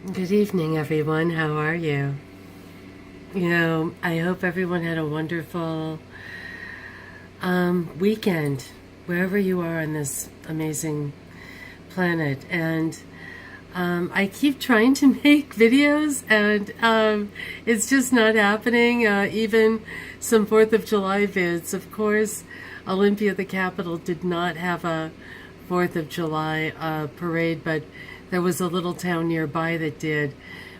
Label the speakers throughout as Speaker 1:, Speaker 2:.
Speaker 1: Good evening, everyone. How are you? I hope everyone had a wonderful weekend, wherever you are on this amazing planet. And I keep trying to make videos, and it's just not happening. Even some 4th of July vids. Of course, Olympia, the capital, did not have a 4th of July parade, but there was a little town nearby that did.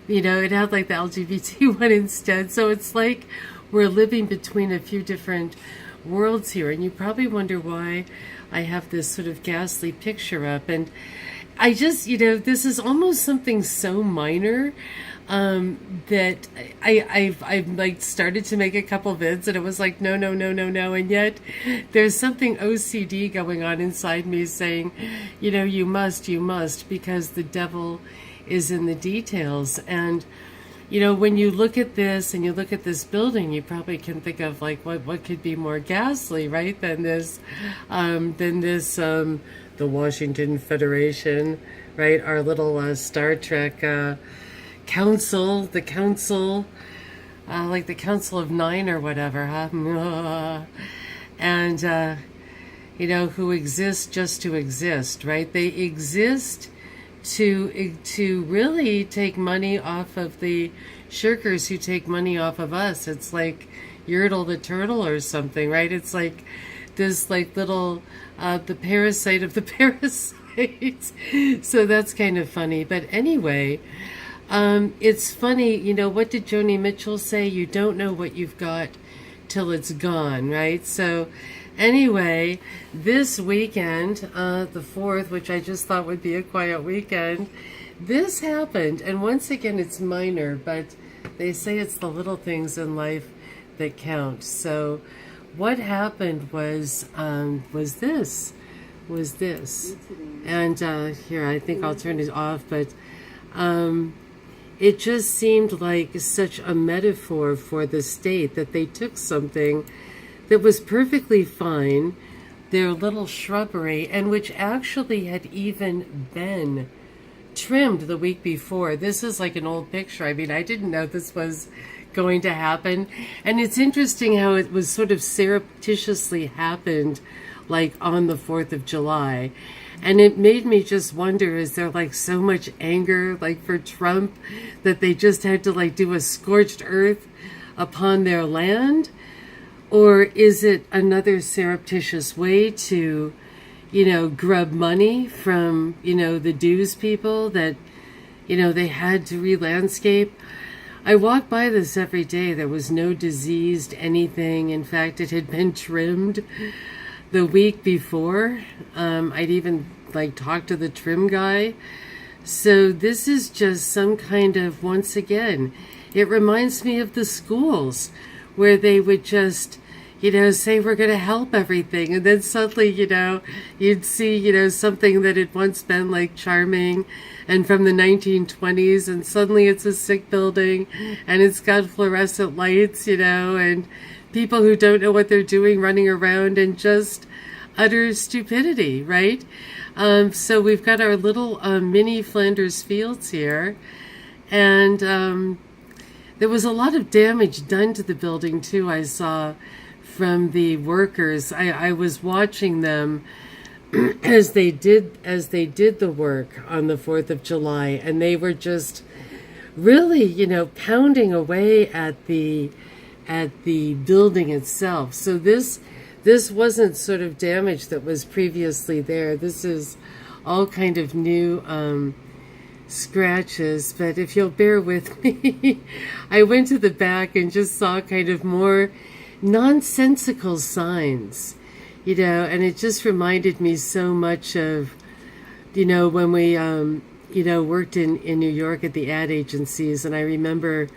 Speaker 1: It had like the LGBT one instead. So it's like we're living between a few different worlds here. And you probably wonder why I have this sort of ghastly picture up. And I just, this is almost something so minor that I've like started to make a couple vids, and it was like, no, no, no, no, no. And yet there's something OCD going on inside me saying, you must, because the devil is in the details. And when you look at this and you look at this building, you probably can think of like what could be more ghastly, right, than this the Washington Federation, right? Our little Star Trek council, the council, like the Council of Nine or whatever, huh? And who exist just to exist, right? They exist to really take money off of the shirkers who take money off of us. It's like Yertle the turtle or something, right? It's like this like little the parasite of the parasites. So that's kind of funny. But anyway, it's funny, what did Joni Mitchell say? You don't know what you've got till it's gone, right? So anyway, this weekend, the 4th, which I just thought would be a quiet weekend, this happened. And once again, it's minor, but they say it's the little things in life that count. So what happened was this. And here, I think I'll turn it off, but it just seemed like such a metaphor for the state that they took something that was perfectly fine, their little shrubbery, and which actually had even been trimmed the week before. This is like an old picture. I mean, I didn't know this was going to happen. And it's interesting how it was sort of surreptitiously happened, like on the 4th of July. And it made me just wonder, is there like so much anger like for Trump that they just had to like do a scorched earth upon their land? Or is it another surreptitious way to, grub money from, the dues people that, they had to re-landscape? I walk by this every day. There was no diseased anything. In fact, it had been trimmed the week before. I'd even like talk to the trim guy. So this is just some kind of, once again, it reminds me of the schools where they would just, say we're going to help everything. And then suddenly, you'd see, something that had once been like charming and from the 1920s, and suddenly it's a sick building and it's got fluorescent lights, and people who don't know what they're doing running around and just utter stupidity, right? So we've got our little mini Flanders Fields here, and there was a lot of damage done to the building too, I saw, from the workers. I was watching them as they did the work on the 4th of July, and they were just really, pounding away at the building itself. So this wasn't sort of damage that was previously there. This is all kind of new scratches. But if you'll bear with me, I went to the back and just saw kind of more nonsensical signs, and it just reminded me so much of, when we, worked in New York at the ad agencies. And I remember,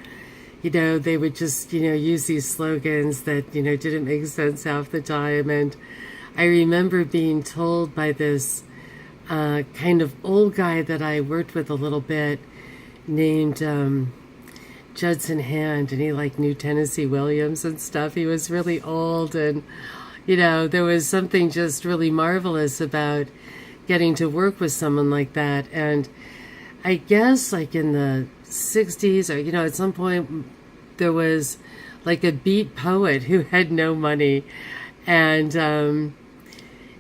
Speaker 1: they would just, use these slogans that, didn't make sense half the time. And I remember being told by this kind of old guy that I worked with a little bit named Judson Hand, and he like knew Tennessee Williams and stuff. He was really old, and there was something just really marvelous about getting to work with someone like that. And I guess like in the 60s or, at some point there was like a beat poet who had no money. And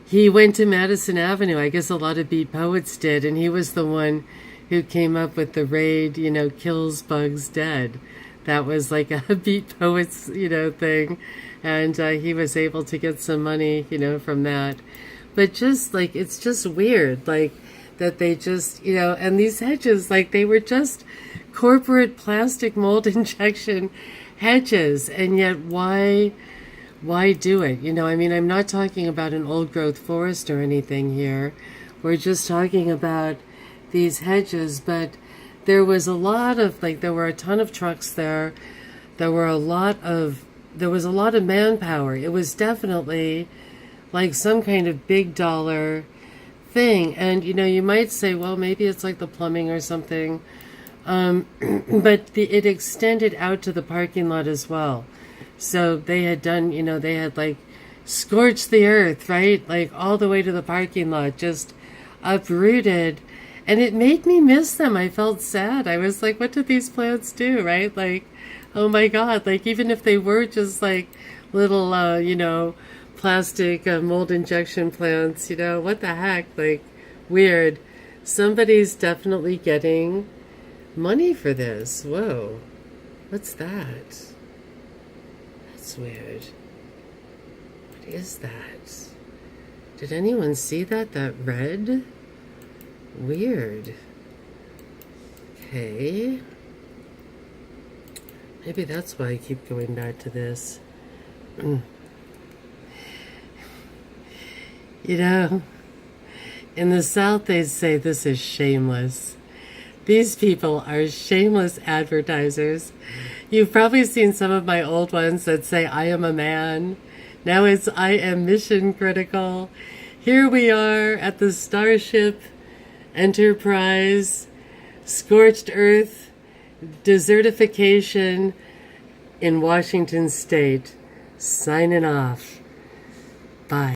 Speaker 1: he went to Madison Avenue. I guess a lot of beat poets did. And he was the one who came up with the raid, kills bugs dead. That was like a beat poets, thing. And he was able to get some money, from that. But just like, it's just weird, like that they just, and these hedges, like they were just corporate plastic mold injection hedges. And yet why do it? I'm not talking about an old growth forest or anything here. We're just talking about these hedges, but there was a lot of, there were a ton of trucks there. There was a lot of manpower. It was definitely like some kind of big dollar thing. And, you might say, well, maybe it's like the plumbing or something. But it extended out to the parking lot as well. So they had done, they had like scorched the earth, right? Like all the way to the parking lot, just uprooted. And it made me miss them. I felt sad. I was like, what did these plants do, right? Like, oh my God, like even if they were just like little, plastic mold injection plants, what the heck? Like, weird. Somebody's definitely getting money for this. Whoa. What's that? That's weird. What is that? Did anyone see that? That red? Weird. Okay. Maybe that's why I keep going back to this. In the South they say this is shameless. These people are shameless advertisers. You've probably seen some of my old ones that say, I am a man. Now it's, I am mission critical. Here we are at the Starship Enterprise, scorched earth, desertification in Washington State. Signing off. Bye.